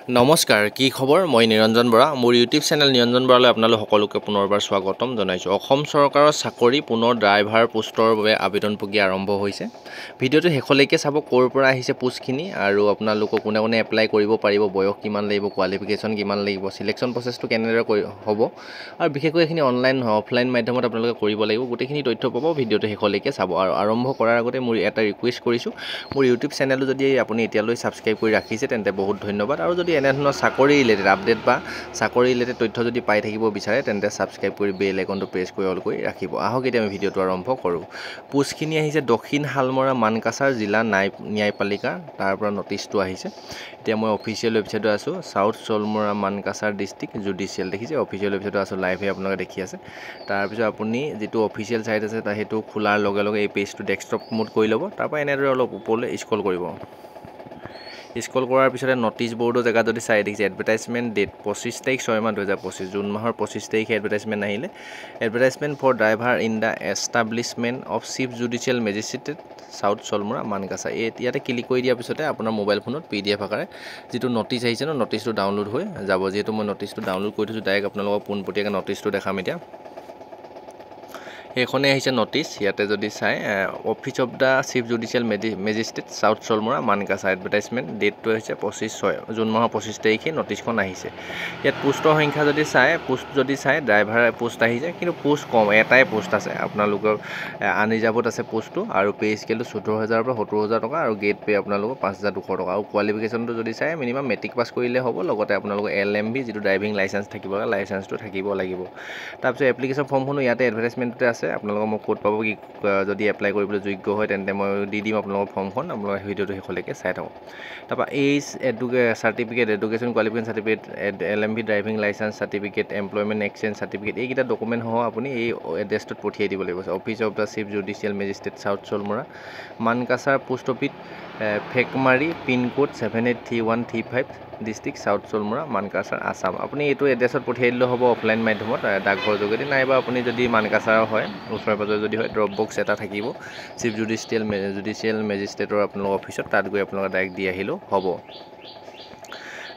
নমস্কাৰ, কি খবৰ? মই নিৰঞ্জন বৰা। মোৰ ইউটিউব চেনেল নিৰঞ্জন বৰালৈ আপোনালোক সকলোকে পুনৰবাৰ স্বাগতম জনাইছোঁ। অসম চৰকাৰৰ চাকৰি পুনৰ ড্ৰাইভাৰ পোষ্টৰ বাবে আবেদন প্ৰক্ৰিয়া আৰম্ভ হৈছে। ভিডিঅ'টো শেষলৈকে চাব, ক'ৰ পৰা আহিছে পোষ্টখিনি আৰু আপোনালোকক কোনে কোনে এপ্লাই কৰিব পাৰিব, বয়স কিমান লাগিব, কোৱালিফিকেশ্যন কিমান লাগিব, চিলেকশ্যন প্ৰচেছটো কেনেদৰে হ'ব আৰু বিশেষকৈ এইখিনি অনলাইন অফলাইন মাধ্যমত আপোনালোকে কৰিব লাগিব। গোটেইখিনি তথ্য পাব, ভিডিঅ'টো শেষলৈকে চাব। আৰু আৰম্ভ কৰাৰ আগতে মোৰ এটা ৰিকুৱেষ্ট কৰিছোঁ, মোৰ ইউটিউব চেনেলটো যদি আপুনি এতিয়ালৈ ছাবস্ক্ৰাইব কৰি ৰাখিছে তেন্তে বহুত ধন্যবাদ। আৰু যদি এনেধৰণৰ চাকৰি ৰিলেটেড আপডেট বা চাকৰি ৰিলেটেড তথ্য যদি পাই থাকিব বিচাৰে তেন্তে ছাবস্ক্ৰাইব কৰি বেল আইকনটো প্ৰেছ কৰি অল কৰি ৰাখিব। আহক এতিয়া আমি ভিডিঅ'টো আৰম্ভ কৰোঁ। পোষ্টখিনি আহিছে দক্ষিণ শালমৰা মানকাছাৰ জিলা ন্যায়পালিকা, তাৰ পৰা নটিচটো আহিছে। এতিয়া মই অফিচিয়েল ৱেবছাইটত আছোঁ, south Salmara Mankachar district judicial, দেখিছে অফিচিয়েল ৱেবছাইটত আছোঁ, লাইভে আপোনালোকে দেখি আছে। তাৰপিছত আপুনি যিটো অফিচিয়েল চাইট আছে সেইটো খোলাৰ লগে লগে এই পেজটো ডেস্কটপ মোড কৰি ল'ব। তাৰপৰা এনেদৰে অলপ ওপৰলৈ স্ক্ৰল কৰিব। স্ক্ৰল কৰাৰ পিছতে নটিচ বৰ্ডৰ জেগাত যদি চাই দেখিছে এডভাৰটাইজমেণ্ট ডেট 25 তাৰিখ 6 মাহ 2025, জুন মাহৰ 25 তাৰিখে এডভাৰটাইজমেণ্ট আহিলে। Advertisement for driver in the establishment of chief judicial magistrate south Salmara Mankachar. ইয়াতে ক্লিক কৰি দিয়াৰ পিছতে আপোনাৰ মোবাইল ফোনত PDF আকাৰে যিটো নটিচ আহিছে ন, নটিচটো ডাউনলোড হৈ যাব। যিহেতু মই নটিচটো ডাউনলোড কৰি থৈছোঁ, ডাইৰেক্ট আপোনালোকক পোনপটীয়াকৈ নটিচটো দেখাম এতিয়া। এইখনেই আহিছে নটিচ। ইয়াতে যদি চাই office of the chief judicial magistrate south Salmara Mankachar, advertisement ডেটটো হৈছে 25/6 জুন মাহৰ 25 তাৰিখে নটিচখন আহিছে। ইয়াত পোষ্টৰ সংখ্যা যদি চাই ড্ৰাইভাৰ পোষ্ট আহিছে, কিন্তু পোষ্ট কম, এটাই পোষ্ট আছে। আপোনালোকৰ আনৰিজাৰ্ভত আছে পোষ্টটো আৰু পে স্কেলটো 14,000 পৰা 70,000 টকা আৰু গেট পে আপোনালোকৰ 5,200 টকা। আৰু কোৱালিফিকেশ্যনটো যদি চাই মিনিমাম মেট্ৰিক পাছ কৰিলে হ'ব, লগতে আপোনালোকৰ LMB যিটো ড্ৰাইভিং লাইচেঞ্চ থাকিব, লাইচেঞ্চটো থাকিব লাগিব। তাৰপিছত এপ্লিকেশ্যন ফৰ্মখনো ইয়াতে এডভাৰটাইজমেণ্টতে আছে। আপোনালোকক মই ক'ত পাব, কি যদি এপ্লাই কৰিবলৈ যোগ্য হয় তেন্তে মই দি দিম আপোনালোকৰ ফৰ্মখন। আপোনালোকে ভিডিঅ'টো শেষলৈকে চাই থাকক। তাৰপৰা age certificate, education qualification certificate, LMB driving licence certificate, employment exchange certificate, এইকেইটা ডকুমেণ্টসহ আপুনি এই এড্ৰেছটোত পঠিয়াই দিব লাগিব। Office of the chief judicial magistrate south Salmara Mankachar, post office ফেকমাৰী, pincode 783135, district south Salmara Mankachar, Assam. আপুনি এইটো এড্ৰেছত পঠিয়াই দিলেও হ'ব অফলাইন মাধ্যমত, ডাকঘৰৰ যোগেদি, নাইবা আপুনি যদি মানকাছাৰৰ হয়, ওচৰে পাজৰে যদি হয়, ড্ৰপ বক্স এটা থাকিব চিফ জুডিচিয়েল মেজিষ্ট্ৰেটৰ আপোনালোকৰ অফিচত, তাত গৈ আপোনালোকে ডাইৰেক্ট দি আহিলেও হ'ব।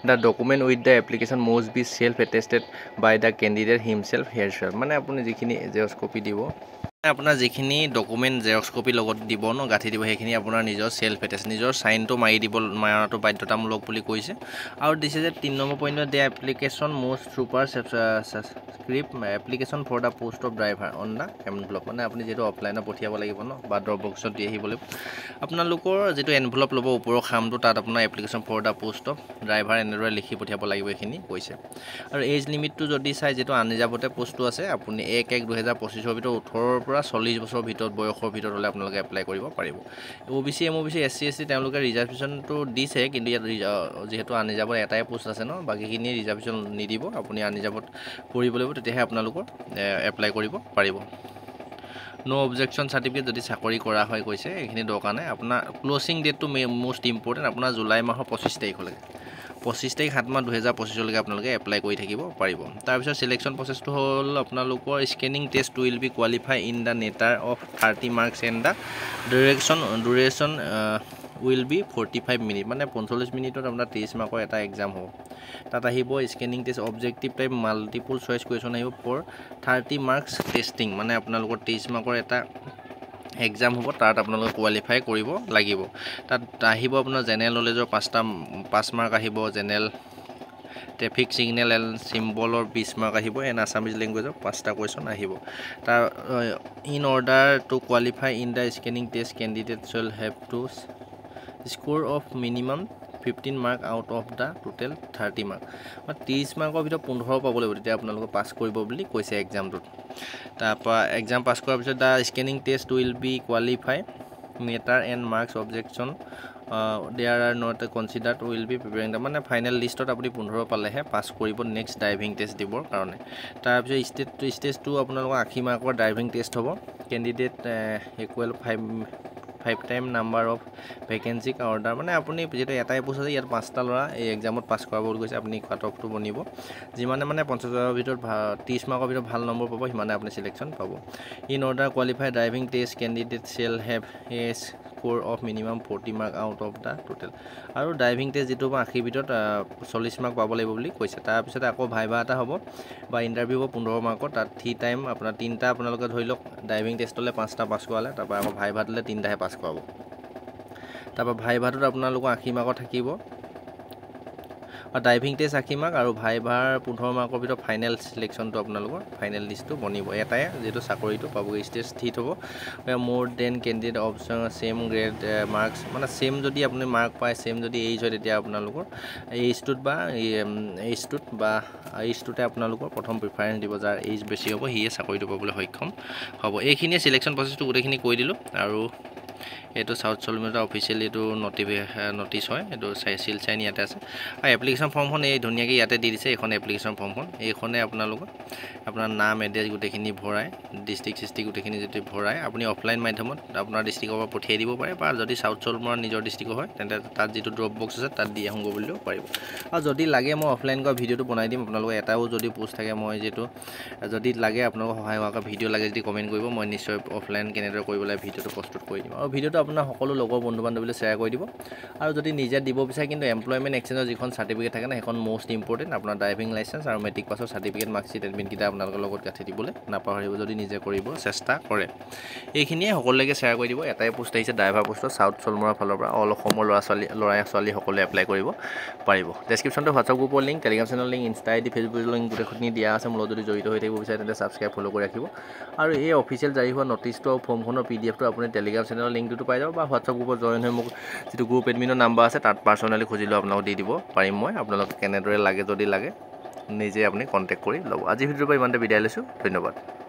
The document with the application must be self attested by the candidate himself herself, মানে আপুনি যিখিনি জেৰক্স কপি দিব, আপোনাৰ যিখিনি ডকুমেণ্ট জেৰক্স কপি লগত দিব ন, গাঁঠি দিব, সেইখিনি আপোনাৰ নিজৰ চেল্ফ এটেষ্ট, নিজৰ চাইনটো মাৰাটো বাধ্যতামূলক বুলি কৈছে। আৰু দিছে যে 3 নম্বৰ পইণ্টত দিয়া application most superscript application for the post of driver on the envelope, মানে আপুনি যিহেতু অফলাইনত পঠিয়াব লাগিব ন, বা ড্ৰপ বক্সত দি আহিব লাগিব, আপোনালোকৰ যিটো এনভেলপ ল'ব ওপৰৰ খামটো, তাত আপোনাৰ application for the post of driver এনেদৰে লিখি পঠিয়াব লাগিব, এইখিনি কৈছে। আৰু এজ লিমিটটো যদি চাই, যিটো আনৰিজাৰ্ভতে পোষ্টটো আছে, আপুনি 1/1/2025 ভিতৰত 18 পৰা 40 বছৰৰ ভিতৰত বয়সৰ ভিতৰত হ'লে আপোনালোকে এপ্লাই কৰিব পাৰিব। OBC, MOBC, SC, ST তেওঁলোকে ৰিজাৰ্ভেশ্যনটো দিছে, কিন্তু ইয়াত যিহেতু আনৰিজাৰ্ভত এটাই পোষ্ট আছে ন, বাকীখিনি ৰিজাৰ্ভেশ্যন নিদিব। আপুনি আনৰিজাৰ্ভত পৰিব লাগিব, তেতিয়াহে আপোনালোকৰ এপ্লাই কৰিব পাৰিব। ন' অবজেকশ্যন চাৰ্টিফিকেট যদি চাকৰি কৰা হয়, কৈছে এইখিনি দৰকাৰ নাই। আপোনাৰ ক্ল'জিং ডেটটো মষ্ট ইম্পৰ্টেণ্ট, আপোনাৰ জুলাই মাহৰ 25 তাৰিখলৈকে, 25 তাৰিখ 7 মাহ 2025লৈকে আপোনালোকে এপ্লাই কৰি থাকিব পাৰিব। তাৰপিছত চিলেকশ্যন প্ৰচেছটো হ'ল আপোনালোকৰ screening test will be qualify in the nature of 30 marks and the duration will be 45 minute, মানে 45 মিনিটত আপোনাৰ 30 মাৰ্কৰ এটা এক্সাম হ'ব। তাত আহিব scanning test objective type multiple choice question আহিব ফৰ 30 মাৰ্কছ টেষ্টিং, মানে আপোনালোকৰ 30 মাৰ্কৰ এটা এক্সাম হ'ব, তাত আপোনালোকে কোৱালিফাই কৰিব লাগিব। তাত আহিব আপোনাৰ জেনেৰেল নলেজৰ 5 মাৰ্ক আহিব, জেনেৰেল ট্ৰেফিক ছিগনেল এণ্ড চিম্বলৰ 20 মাৰ্ক আহিব, এণ্ড আছামিজ লেংগুৱেজৰ 5টা কুৱেশ্যন আহিব। তাৰ in order to qualify in the screening test candidate শ্বুল have to score of minimum 15 mark out of the total 30 mark, মানে 30 মাৰ্কৰ ভিতৰত 15 পাব লাগিব, তেতিয়া আপোনালোকে পাছ কৰিব বুলি কৈছে এক্সামটোত। তাৰপৰা এক্সাম পাছ কৰাৰ পিছত the screening test will be qualify matter and marks objection there are not considered will be preparing the, মানে ফাইনেল লিষ্টত আপুনি 15 পালেহে পাছ কৰিব নেক্সট ড্ৰাইভিং টেষ্ট দিবৰ কাৰণে। তাৰপিছত ষ্টেজ 2 আপোনালোকৰ 80 মাৰ্কৰ ড্ৰাইভিং টেষ্ট হ'ব। Candidate equal 5 time number of ভেকেঞ্চিক অৰ্ডাৰ, মানে আপুনি যিহেতু এটাই পোষ্ট আছে, ইয়াত 5টা ল'ৰা এই এক্সামত পাছ কৰাব বুলি কৈছে, আপুনি কাট অফটো বনিব, যিমানে মানে 50,000ৰ ভিতৰত 30 মাৰ্কৰ ভিতৰত ভাল নম্বৰ পাব, সিমানে আপুনি চিলেকশ্যন পাব। In order qualify driving test candidate shall have as score of minimum 40 mark out of the total আৰু ড্ৰাইভিং টেষ্ট যিটো 80 ভিতৰত 40 মাৰ্ক পাব লাগিব বুলি কৈছে তাৰপিছতে আকৌ ভাইভা এটা হ'ব বা ইণ্টাৰভিউ হ'ব 15 মাৰ্কৰ তাত 3 টাইম আপোনাৰ 3টা আপোনালোকে ধৰি লওক ড্ৰাইভিং টেষ্টলৈ 5টা পাছ কৰালে তাৰপৰা আকৌ ভাইভাটোলৈ 3টাহে পাছ কৰাব তাৰপৰা ভাইভাটোত আপোনালোকৰ 80 মাৰ্কৰ থাকিব ড্ৰাইভিং টেষ্ট 80 মাৰ্ক আৰু ভাইভাৰ 15 মাৰ্কৰ ভিতৰত ফাইনেল চিলেকশ্যনটো আপোনালোকৰ ফাইনেল লিষ্টটো বনিব এটাই যেটো চাকৰিটো পাবগৈ ষ্টেজ স্থিত হ'ব মোৰ then candidate option same grade marks মানে সেম যদি আপুনি মাৰ্ক পায় সেম যদি এইজ হয় তেতিয়া আপোনালোকৰ এইজটোতে আপোনালোকৰ প্ৰথম প্ৰিফাৰেঞ্চ দিব যাৰ এইজ বেছি হ'ব সিয়ে চাকৰিটো পাবলৈ সক্ষম হ'ব এইখিনিয়ে চিলেকশ্যন প্ৰচেছটো গোটেইখিনি কৈ দিলোঁ আৰু এইটো সাউথ চলমেটা অফিচিয়েল এইটো নটিছ হয় এইটো সিল চাইন ইয়াতে আছে আৰু এপ্লিকেশ্যন ফৰ্মখন এই ধুনীয়াকৈ ইয়াতে দি দিছে এইখন এপ্লিকেশ্যন ফৰ্মখন এইখনে আপোনালোকৰ আপোনাৰ নাম এড্ৰেছ গোটেইখিনি ভৰাই ডিষ্ট্ৰিক্ট গোটেইখিনি যদি ভৰাই আপুনি অফলাইন মাধ্যমত আপোনাৰ ডিষ্ট্ৰিক্টৰ পৰা পঠিয়াই দিব পাৰে বা যদি সাউথ চলমৰা নিজৰ ডিষ্ট্ৰিক্টৰ হয় তেন্তে তাত যিটো ড্ৰপ বক্স আছে তাত দি আহোঁ বুলিও পাৰিব আৰু যদি লাগে মই অফলাইন কৰা ভিডিঅ'টো বনাই দিম আপোনালোকৰ এটাও যদি পোষ্ট থাকে মই যিটো যদি লাগে আপোনালোকৰ সহায় হোৱাকৈ ভিডিঅ' লাগে যদি কমেণ্ট কৰিব মই নিশ্চয় অফলাইন কেনেদৰে কৰিব লাগে ভিডিঅ'টো প্ৰস্তুত কৰি দিম আৰু ভিডিঅ'টো আপোনাৰ সকলো লগৰ বন্ধু বান্ধৱীলৈ শ্বেয়াৰ কৰি দিব আৰু যদি নিজে দিব বিচাৰে কিন্তু এমপ্লয়মেণ্ট এক্সচেঞ্জৰ যিখন চাৰ্টিফিকেট থাকে না সেইখন মোষ্ট ইম্পৰ্টেণ্ট আপোনাৰ ড্ৰাইভিং লাইচেঞ্চ আৰু মেট্ৰিক পাছৰ চাৰ্টিফিকেট মাৰ্কশ্বিট এডমিটকেইটা আপোনালোকৰ লগত গাঁঠি দিবলৈ নাপাহৰিব যদি নিজে কৰিব চেষ্টা কৰে এইখিনিয়ে সকলোলৈকে শ্বেয়াৰ কৰি দিব এটাই পোষ্ট আহিছে ড্ৰাইভাৰ পোষ্টৰ সাউথ চলমৰাৰ ফালৰ পৰা অল অসমৰ ল'ৰা ছোৱালী সকলোৱে এপ্লাই কৰিব পাৰিব ডেছক্ৰিপশ্যনটো হোৱাটছআপ গ্ৰুপৰ লিংক টেলিগ্ৰাম চেনেলৰ লিংক ইনষ্টা আইডি ফেচবুকৰ লিংক গোটেইখিনি দিয়া আছে মোৰ যদি জড়িত হৈ থাকিব বিচাৰে তেন্তে ছাবস্ক্ৰাইব ফ'ল' কৰি ৰাখিব আৰু এই অফিচিয়েল জাৰি হোৱা নটিছটো আৰু ফৰ্মখনৰ PDF-টো আপুনি টেলিগ্ৰাম চেনেলৰ লিংকটো পাই যাব বা হোৱাটছআপ গ্ৰুপত জইন হৈ মোক যিটো গ্ৰুপ এডমিনৰ নাম্বাৰ আছে তাত পাৰ্চনেলি খুজিলেও আপোনালোকক দি দিব পাৰিম মই আপোনালোকে কেনেদৰে লাগে যদি লাগে নিজে আপুনি কণ্টেক্ট কৰি ল'ব আজি ভিডিঅ'ৰ পৰা ইমানতে বিদায় লৈছোঁ ধন্যবাদ